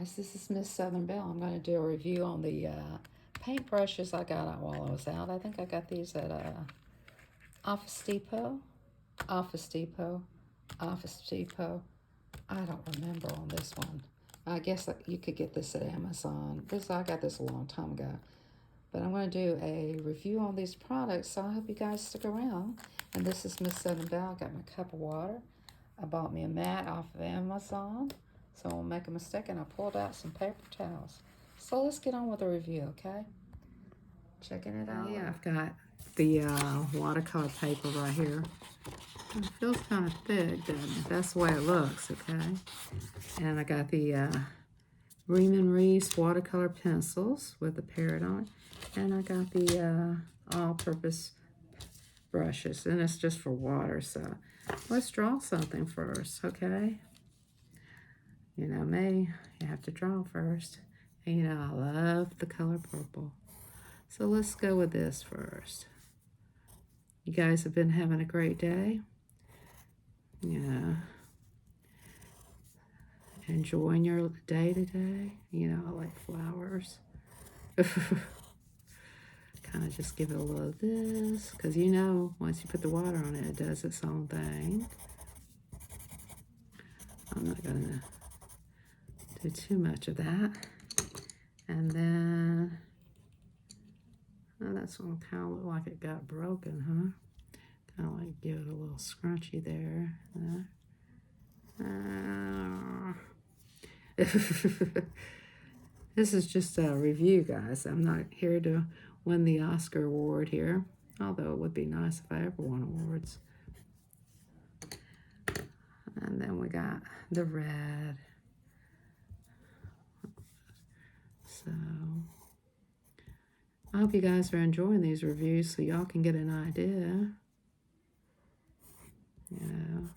guys, this is Miss Southern Belle. I'm going to do a review on the paintbrushes I got while I was out. I think I got these at Office Depot, Office Depot, Office Depot. I don't remember on this one. I guess you could get this at Amazon. I got this a long time ago. But I'm going to do a review on these products, so I hope you guys stick around. And this is Miss Southern Belle. I got my cup of water. I bought me a mat off of Amazon, so I won't make a mistake, and I pulled out some paper towels. So let's get on with the review, okay? Checking it out. Yeah, I've got the watercolor paper right here. It feels kind of thick, doesn't it? That's the way it looks, okay? And I got the Riemann Reese watercolor pencils with the parrot on it. And I got the all-purpose brushes, and it's just for water, so let's draw something first, okay? You know me, you have to draw first. And you know, I love the color purple. So let's go with this first. You guys have been having a great day. Yeah. Enjoying your day today. You know, I like flowers. Kind of just give it a little of this, because you know, once you put the water on it, it does its own thing. I'm not going to do too much of that. And then, oh, that's one kind of look like it got broken, huh? Kind of like give it a little scrunchy there. This is just a review, guys. I'm not here to win the Oscar award here, although it would be nice if I ever won awards. And then we got the red. So I hope you guys are enjoying these reviews so y'all can get an idea. Yeah.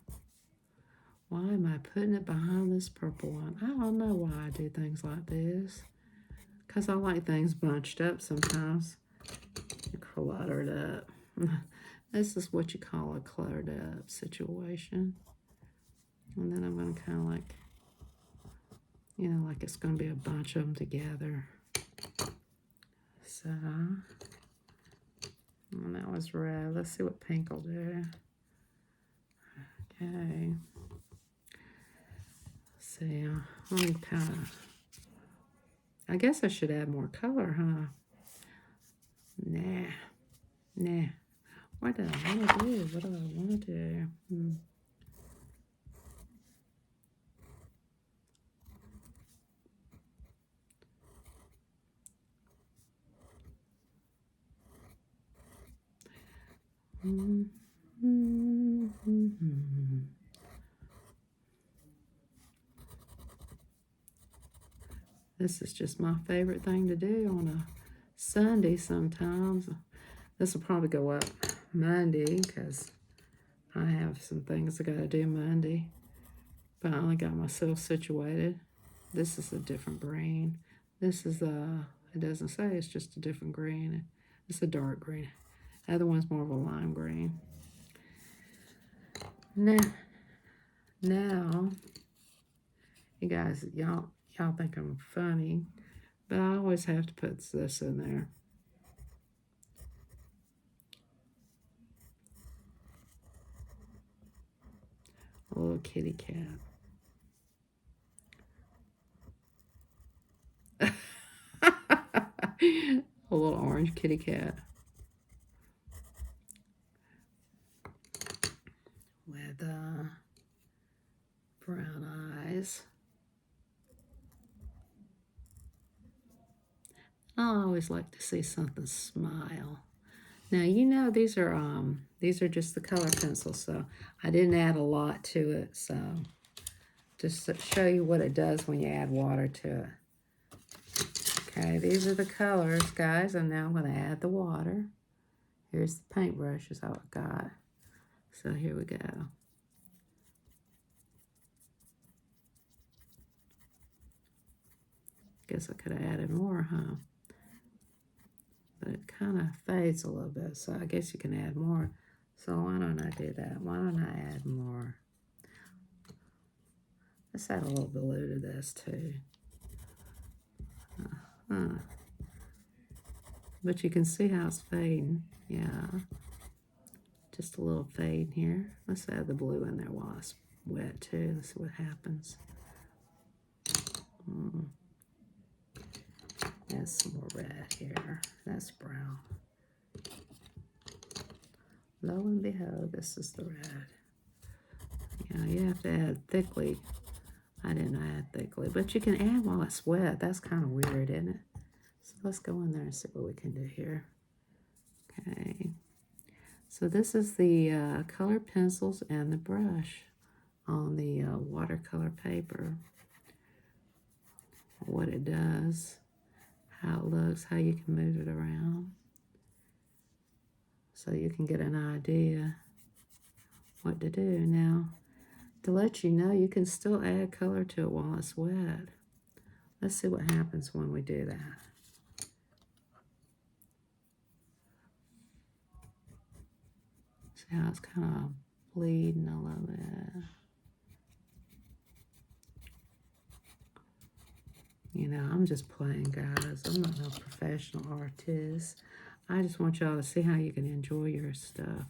Why am I putting it behind this purple one? I don't know why I do things like this. Because I like things bunched up sometimes. Cluttered up. This is what you call a cluttered up situation. And then I'm going to kind of like, you know, like it's going to be a bunch of them together. So, and that was red. Let's see what pink will do. Okay. See, let me kind of, I guess I should add more color, huh? Nah. What do I want to do? What do I want to do? This is just my favorite thing to do on a Sunday sometimes. This will probably go up Monday because I have some things I got to do Monday. But I only got myself situated. This is a different green. This is it doesn't say, it's just a different green. It's a dark green. The other one's more of a lime green. Now, you guys, y'all think I'm funny, but I always have to put this in there. A little kitty cat. A little orange kitty cat. With brown eyes. I always like to see something smile. Now, you know, these are just the color pencils, so I didn't add a lot to it. So just to show you what it does when you add water to it. Okay, these are the colors, guys, and now I'm going to add the water. Here's the paintbrushes I've got. So here we go. Guess I could have added more, huh? But it kind of fades a little bit, so I guess you can add more. So why don't I do that? Why don't I add more? Let's add a little blue to this too. huh. But you can see how it's fading. Yeah. Just a little fade here. Let's add the blue in there while it's wet too. Let's see what happens. Add some more red here. That's brown. Lo and behold, this is the red. Yeah, you have to add thickly. I didn't add thickly, but you can add while it's wet. That's kind of weird, isn't it? So let's go in there and see what we can do here. Okay. So this is the colored pencils and the brush on the watercolor paper. What it does, how it looks, how you can move it around. So you can get an idea what to do. Now, to let you know, you can still add color to it while it's wet. Let's see what happens when we do that. See how it's kind of bleeding a little bit. You know, I'm just playing, guys. I'm not no professional artist. I just want y'all to see how you can enjoy your stuff.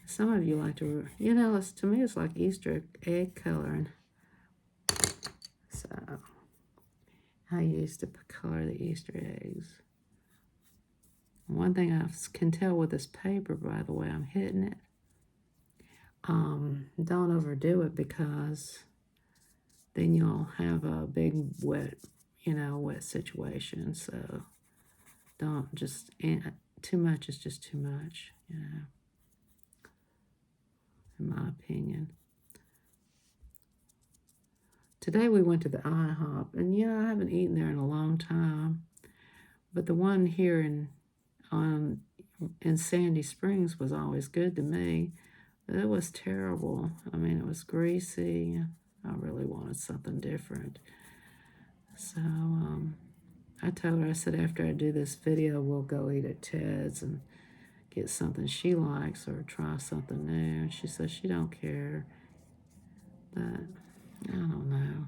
Some of you like to, you know, to me it's like Easter egg coloring. So, I used to color the Easter eggs. One thing I can tell with this paper, by the way I'm hitting it, don't overdo it, because then you'll have a big wet, wet situation. So don't just, too much is just too much, in my opinion. Today we went to the IHOP, and I haven't eaten there in a long time, but the one here in Sandy Springs was always good to me. But it was terrible. I mean, it was greasy. I really wanted something different. So I told her, I said, after I do this video, we'll go eat at Ted's and get something she likes or try something new. And she said she don't care. But I don't know.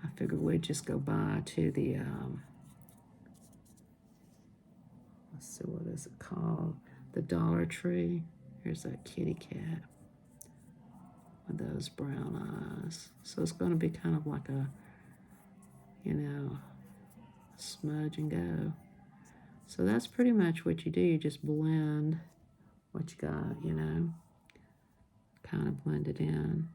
I figured we'd just go by to the, let's see, what is it called? The Dollar Tree. Here's that kitty cat with those brown eyes. So it's going to be kind of like a, smudge and go. So that's pretty much what you do. You just blend what you got, kind of blend it in.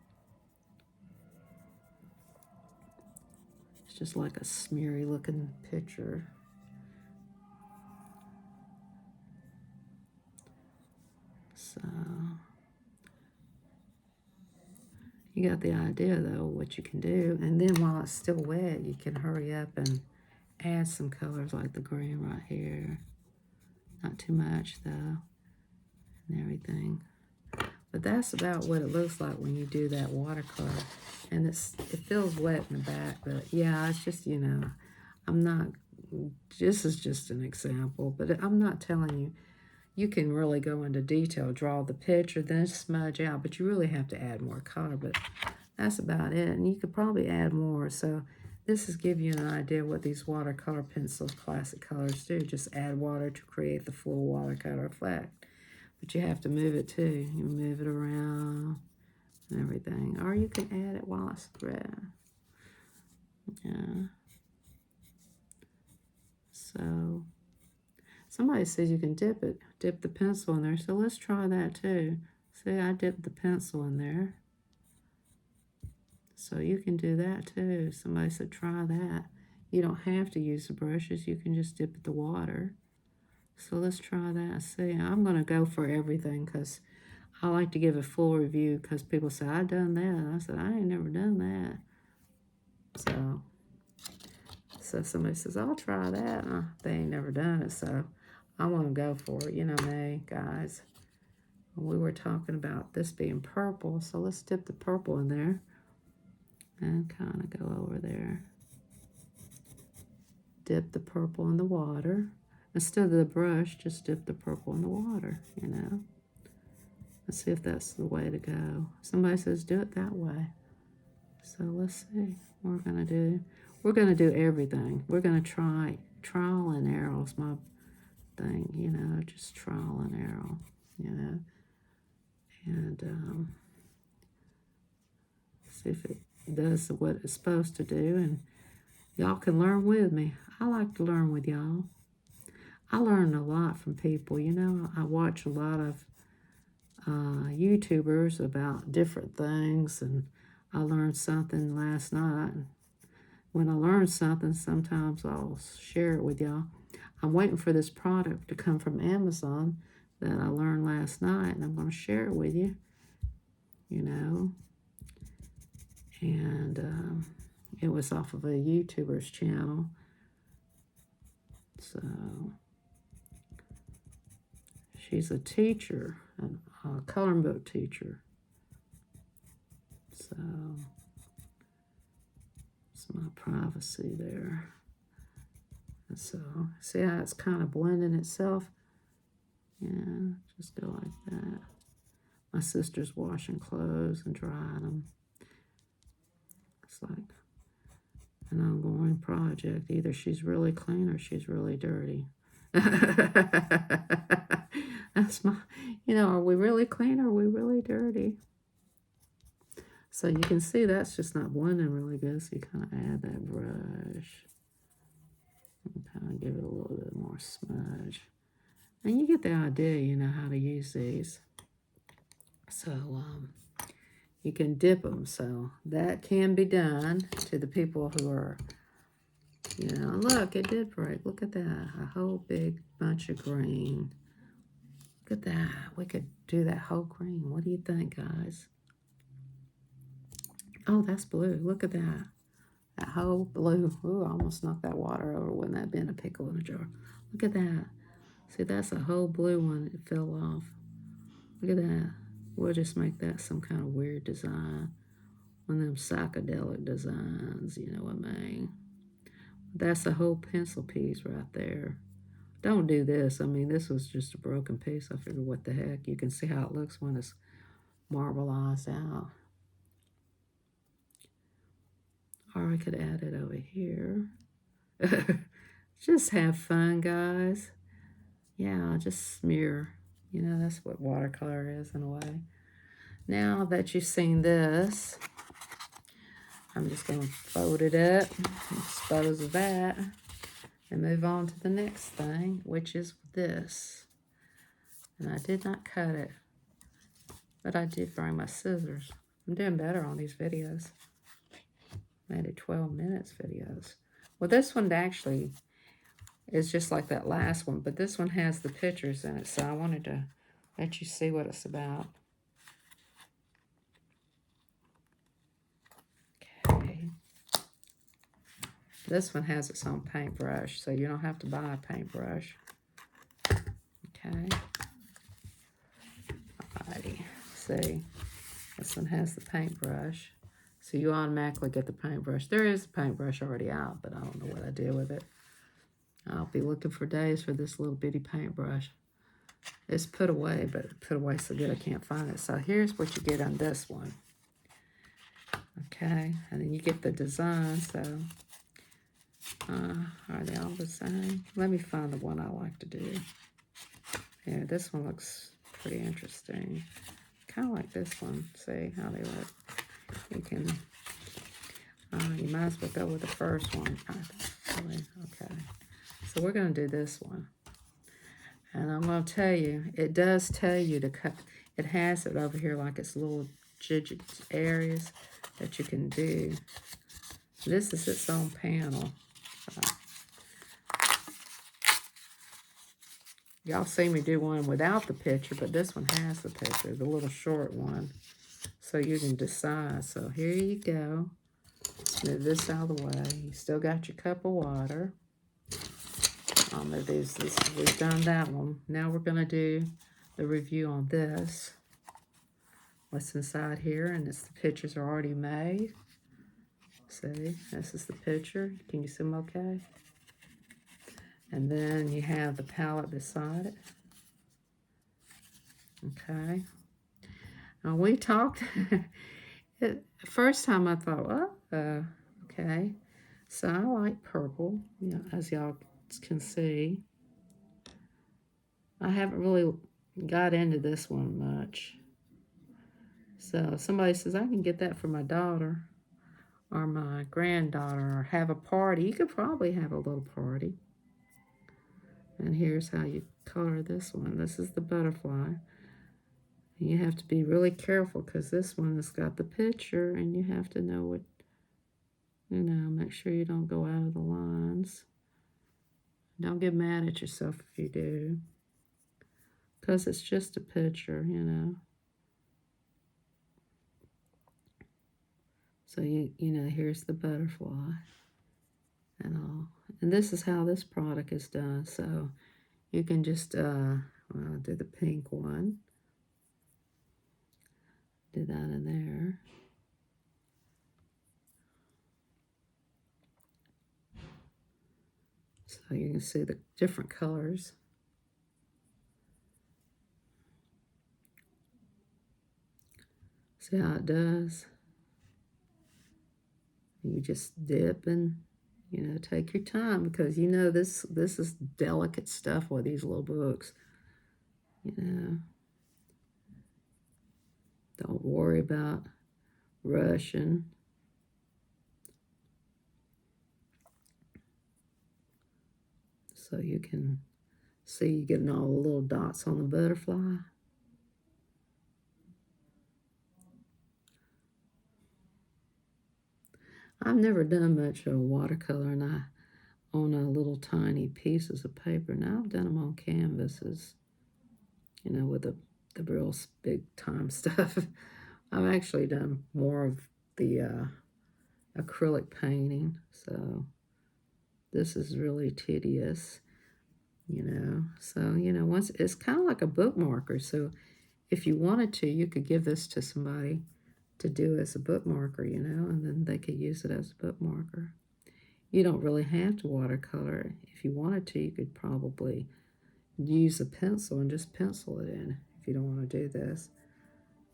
It's just like a smeary looking picture. So you got the idea, though, what you can do. And then while it's still wet, you can hurry up and add some colors like the green right here. Not too much, though, and everything. But that's about what it looks like when you do that watercolor. And it feels wet in the back, but yeah, it's just, I'm not, this is just an example, but I'm not telling you. You can really go into detail, draw the picture, then smudge out, but you really have to add more color. But that's about it, and you could probably add more. So this is giving you an idea what these watercolor pencils, classic colors, do. Just add water to create the full watercolor effect. But you have to move it too. You move it around and everything. Or you can add it while it's red. Yeah. So somebody says you can dip the pencil in there. So let's try that too. See, I dipped the pencil in there. So you can do that too. Somebody said try that. You don't have to use the brushes. You can just dip the water. So let's try that. See, I'm going to go for everything because I like to give a full review, because people say, I done that. I said, I ain't never done that. So somebody says, I'll try that. They ain't never done it, so I want to go for it. You know me, guys. We were talking about this being purple, so let's dip the purple in there and kind of go over there. Dip the purple in the water. Instead of the brush, just dip the purple in the water, Let's see if that's the way to go. Somebody says do it that way. So let's see what we're going to do. we're going to do everything. We're going to try trial and error is my thing, you know, just trial and error, you know, and see if it does what it's supposed to do, and y'all can learn with me. I like to learn with y'all. I learn a lot from people, you know. I watch a lot of YouTubers about different things, and I learned something last night. When I learn something, sometimes I'll share it with y'all. I'm waiting for this product to come from Amazon that I learned last night, and I'm going to share it with you, you know. And it was off of a YouTuber's channel. So she's a teacher, a coloring book teacher. So it's my privacy there. And so see how it's kind of blending itself? Yeah, just go like that. My sister's washing clothes and drying them. It's like an ongoing project. Either she's really clean or she's really dirty. That's my, you know, are we really clean or are we really dirty? So you can see that's just not blending really good. So you kind of add that brush and kind of give it a little bit more smudge. And you get the idea, you know, how to use these. So you can dip them. So that can be done to the people who are, you know, look, it did break. Look at that. A whole big bunch of green. Look at that. We could do that whole green. What do you think, guys? Oh, that's blue. Look at that. That whole blue. Ooh, I almost knocked that water over. Wouldn't that have been a pickle in a jar? Look at that. See, that's a whole blue one. It fell off. Look at that. We'll just make that some kind of weird design. One of them psychedelic designs, you know what I mean? That's a whole pencil piece right there. Don't do this. I mean, this was just a broken piece. I figured, what the heck? You can see how it looks when it's marbleized out. Or I could add it over here. Just have fun, guys. Yeah, just smear. You know, that's what watercolor is in a way. Now that you've seen this, I'm just going to fold it up, dispose of that, and move on to the next thing, which is this. And I did not cut it, but I did bring my scissors. I'm doing better on these videos. I did 12 minutes videos. Well, this one actually is just like that last one, but this one has the pictures in it, so I wanted to let you see what it's about. Okay. This one has its own paintbrush, so you don't have to buy a paintbrush. Okay. Alrighty. See, this one has the paintbrush. So you automatically get the paintbrush. There is a paintbrush already out, but I don't know what I did with it. I'll be looking for days for this little bitty paintbrush. It's put away, but put away so good I can't find it. So here's what you get on this one. Okay, and then you get the design. So are they all the same? Let me find the one I like to do. Yeah, this one looks pretty interesting. Kind of like this one. See how they look. You can, you might as well go with the first one. Okay, so we're going to do this one. And I'm going to tell you, it does tell you to cut. It has it over here like it's little jiggy areas that you can do. This is its own panel. Y'all see me do one without the picture, but this one has the picture, the little short one. So you can decide. So here you go. Let's move this out of the way. You still got your cup of water. I'll move these. We've done that one. Now we're going to do the review on this. What's inside here, and it's the pictures are already made. See, this is the picture. Can you see them okay? And then you have the palette beside it. Okay. Now we talked, first time I thought, well, okay. So I like purple, as y'all can see. I haven't really got into this one much. So if somebody says, I can get that for my daughter or my granddaughter or have a party, you could probably have a little party. And here's how you color this one. This is the butterfly. You have to be really careful because this one has got the picture and you have to know what, make sure you don't go out of the lines. Don't get mad at yourself if you do, because it's just a picture, So here's the butterfly and all. And this is how this product is done. So you can just do the pink one. Do that in there. So you can see the different colors. See how it does? You just dip and, take your time because, this is delicate stuff with these little books. Don't worry about rushing. So you can see you getting all the little dots on the butterfly. I've never done much of watercolor, and I own a little tiny pieces of paper. Now I've done them on canvases, with the real big time stuff. I've actually done more of the acrylic painting, so this is really tedious, So, once it's kind of like a bookmarker. So if you wanted to, you could give this to somebody to do as a bookmarker, and then they could use it as a bookmarker. You don't really have to watercolor. If you wanted to, you could probably use a pencil and just pencil it in if you don't want to do this.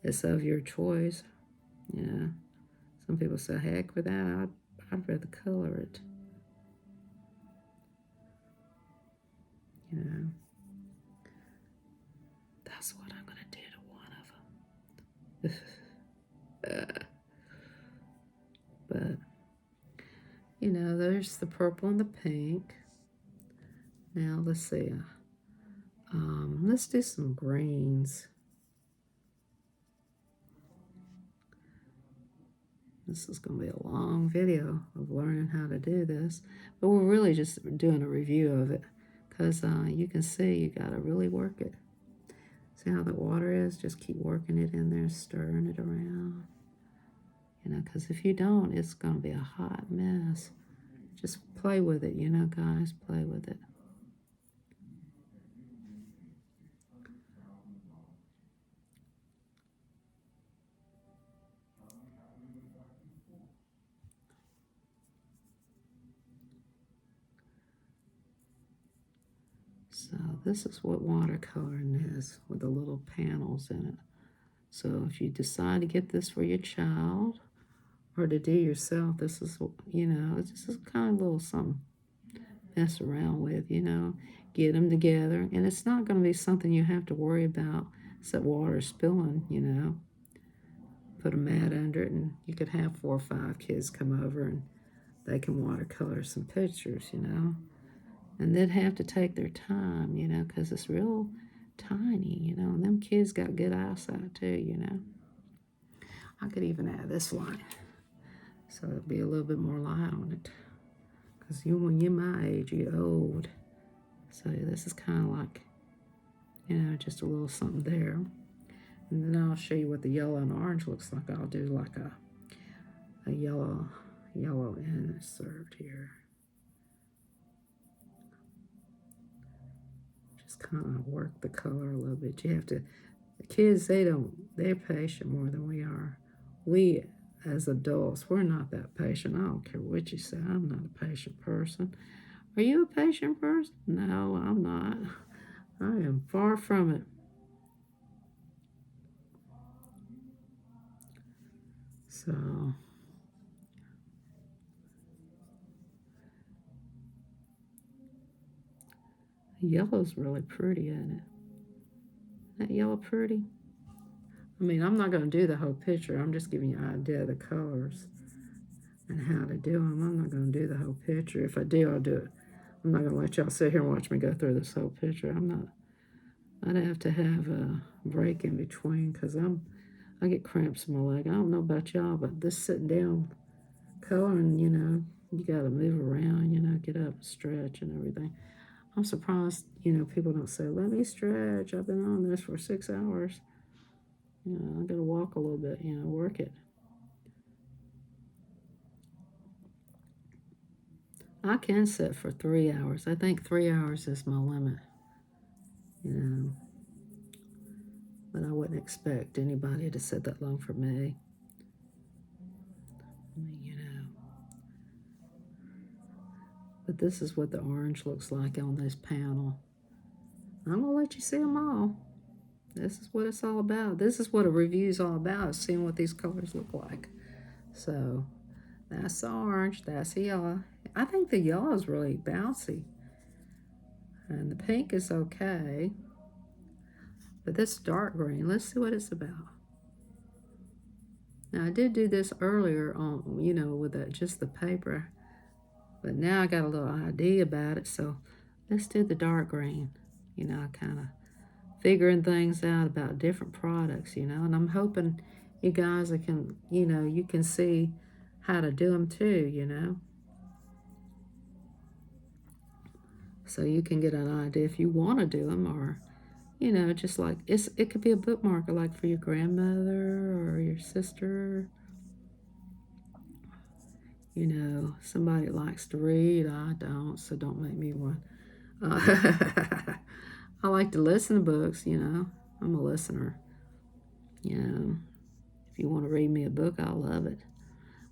It's of your choice. Some people say, heck with that, I'd rather color it. That's what I'm going to do to one of them. But, there's the purple and the pink. Now, let's see. Let's do some greens. This is going to be a long video of learning how to do this. But we're really just doing a review of it. Because you can see you got to really work it. See how the water is? Just keep working it in there, stirring it around. Because if you don't, it's going to be a hot mess. Just play with it, guys. Play with it. So this is what watercoloring is with the little panels in it. So if you decide to get this for your child or to do yourself, this is, it's just kind of a little something mess around with, get them together. And it's not going to be something you have to worry about except water spilling, Put a mat under it and you could have 4 or 5 kids come over and they can watercolor some pictures, And they'd have to take their time, because it's real tiny, and them kids got good eyesight too, I could even add this light, so it'd be a little bit more light on it. Because when you're my age, you're old. So this is kind of like, just a little something there. And then I'll show you what the yellow and orange looks like. I'll do like a yellow insert here. Kind of work the color a little bit. You have to, the kids, they're patient more than we are. We, as adults, we're not that patient. I don't care what you say. I'm not a patient person. Are you a patient person? No, I'm not. I am far from it. So, The yellow's really pretty, isn't it? That yellow pretty? I mean, I'm not going to do the whole picture. I'm just giving you an idea of the colors and how to do them. I'm not going to do the whole picture. If I do, I'll do it. I'm not going to let y'all sit here and watch me go through this whole picture. I'm not. I'd have to have a break in between because I get cramps in my leg. I don't know about y'all, but this sitting down coloring, you got to move around, get up, stretch and everything. I'm surprised, people don't say, let me stretch. I've been on this for 6 hours. I got to walk a little bit, work it. I can sit for 3 hours. I think 3 hours is my limit, but I wouldn't expect anybody to sit that long for me. But this is what the orange looks like on this panel. I'm going to let you see them all. This is what it's all about. This is what a review is all about, is seeing what these colors look like. So that's the orange, that's the yellow. I think the yellow is really bouncy. And the pink is okay. But this dark green, let's see what it's about. Now I did do this earlier on, with just the paper. But now I got a little idea about it, so let's do the dark green. Kind of figuring things out about different products, and I'm hoping you guys can, you can see how to do them too, So you can get an idea if you want to do them, or, just like, it could be a bookmarker, like for your grandmother or your sister. Somebody likes to read. I don't, so don't make me one. I like to listen to books, I'm a listener. If you want to read me a book, I'll love it.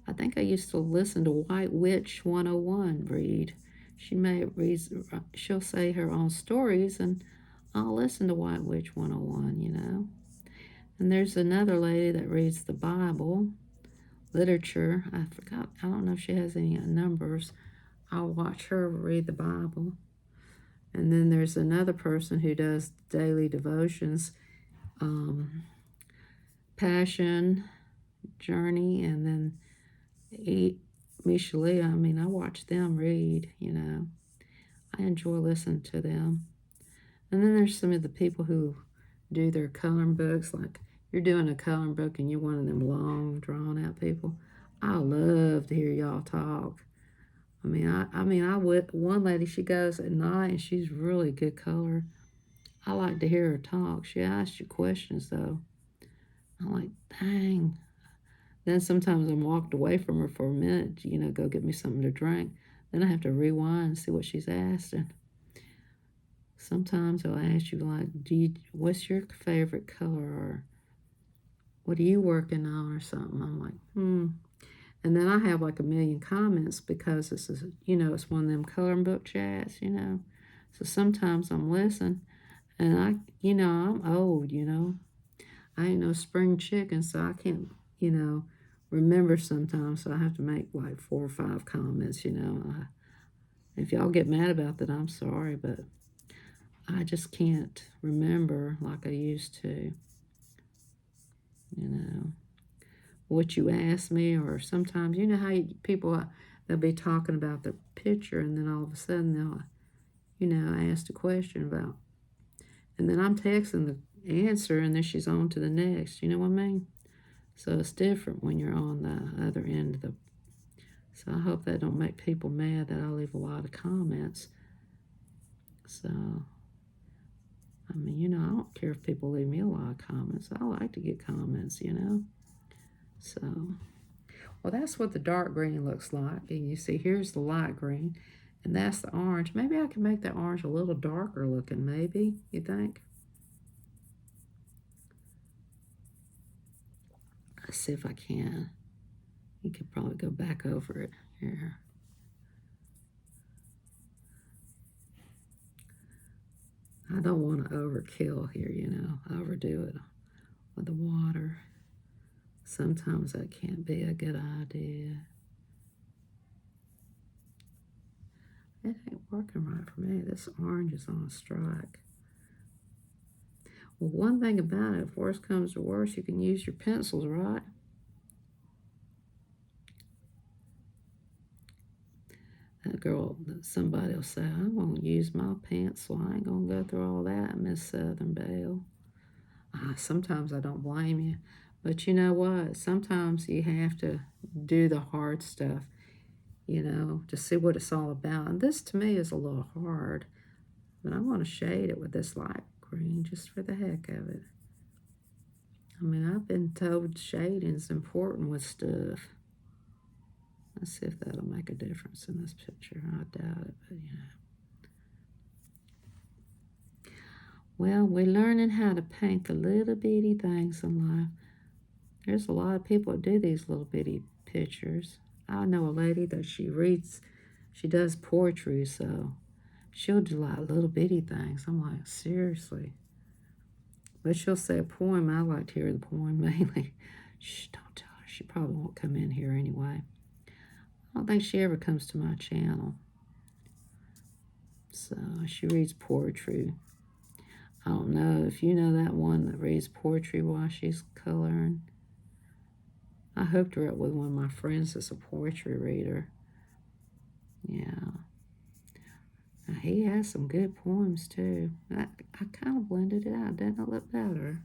I think I used to listen to White Witch 101 read. She'll say her own stories, and I'll listen to White Witch 101, And there's another lady that reads the Bible, literature. I forgot, I don't know if she has any numbers. I'll watch her read the Bible. And then there's another person who does daily devotions, Passion, Journey, and then Michelet. I mean, I watch them read, I enjoy listening to them. And then there's some of the people who do their coloring books, like you're doing a coloring book and you're one of them long, drawn-out people. I love to hear y'all talk. One lady, she goes at night and she's really good color. I like to hear her talk. She asks you questions, though. I'm like, dang. Then sometimes I'm walked away from her for a minute, go get me something to drink. Then I have to rewind and see what she's asking. Sometimes I'll ask you, like, what's your favorite color? Or what are you working on or something? I'm like, And then I have like a million comments because this is, it's one of them coloring book chats, So sometimes I'm listening and I'm old, I ain't no spring chicken, so I can't, remember sometimes. So I have to make like 4 or 5 comments, If y'all get mad about that, I'm sorry, but I just can't remember like I used to, what you asked me. Or sometimes, how people, they'll be talking about the picture and then all of a sudden they'll, ask a question about, and then I'm texting the answer and then she's on to the next, you know what I mean? So it's different when you're on the other end of the, so I hope that don't make people mad that I leave a lot of comments. So, I mean, I don't care if people leave me a lot of comments. I like to get comments, So, well, that's what the dark green looks like. And you see, here's the light green, and that's the orange. Maybe I can make that orange a little darker looking, maybe, you think? Let's see if I can. You could probably go back over it here. I don't want to overkill here, overdo it with the water. Sometimes that can't be a good idea. It ain't working right for me. This orange is on a strike. Well, one thing about it, if worse comes to worse, you can use your pencils, right? That girl, somebody will say, I won't use my pencil. I ain't going to go through all that, Miss Southern Belle. Sometimes I don't blame you. But you know what? Sometimes you have to do the hard stuff, you know, to see what it's all about. And this, to me, is a little hard. But I want to shade it with this light green just for the heck of it. I mean, I've been told shading's important with stuff. Let's see if that'll make a difference in this picture. I doubt it, but you know. Well, we're learning how to paint the little bitty things in life. There's a lot of people that do these little bitty pictures. I know a lady that she does poetry, so she'll do like little bitty things. I'm like, seriously. But she'll say a poem. I like to hear the poem mainly. Shh, don't tell her. She probably won't come in here anyway. I don't think she ever comes to my channel. So she reads poetry. I don't know if you know that one that reads poetry while she's coloring. I hooked her up with one of my friends that's a poetry reader. Yeah. Now, he has some good poems too. I kind of blended it out. Doesn't it look better?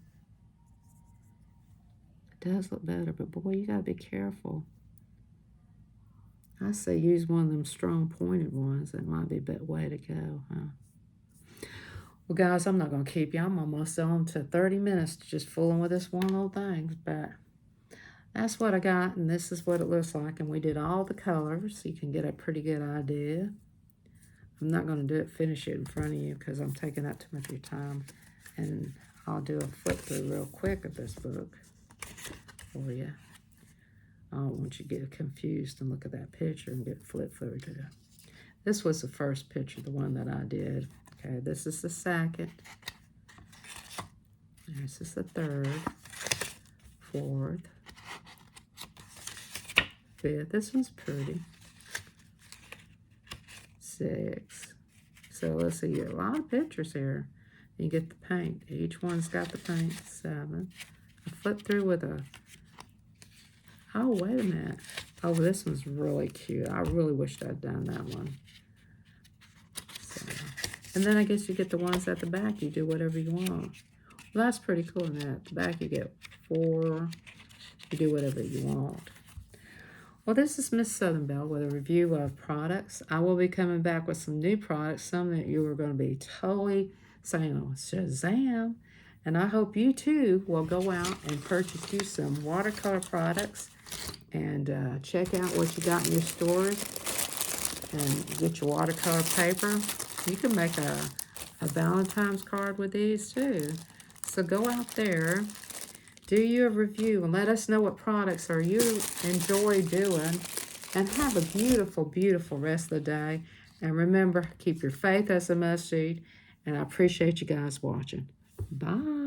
It does look better, but boy, you gotta be careful. I say use one of them strong pointed ones. That might be a better way to go, huh? Well, guys, I'm not going to keep you. I'm almost on to 30 minutes just fooling with this one little thing. But that's what I got, and this is what it looks like. And we did all the colors, so you can get a pretty good idea. I'm not going to finish it in front of you because I'm taking up too much of your time. And I'll do a flip through real quick of this book for you. I don't want you to get confused and look at that picture and get flipped through to it. This was the first picture, the one that I did. Okay, this is the second. This is the third, fourth, fifth. This one's pretty. Sixth. So let's see, a lot of pictures here. You get the paint. Each one's got the paint. 7. I flipped through with a... Oh, wait a minute. Oh, this one's really cute. I really wished I'd done that one. So, and then I guess you get the ones at the back. You do whatever you want. Well, that's pretty cool. And at the back, you get 4. You do whatever you want. Well, this is Miss Southern Belle with a review of products. I will be coming back with some new products, some that you are going to be totally saying, oh, Shazam. And I hope you, too, will go out and purchase you some watercolor products and check out what you got in your stores and get your watercolor paper. You can make a Valentine's card with these, too. So go out there, do your review, and let us know what products are you enjoy doing. And have a beautiful, beautiful rest of the day. And remember, keep your faith as a must-read. And I appreciate you guys watching. Bye.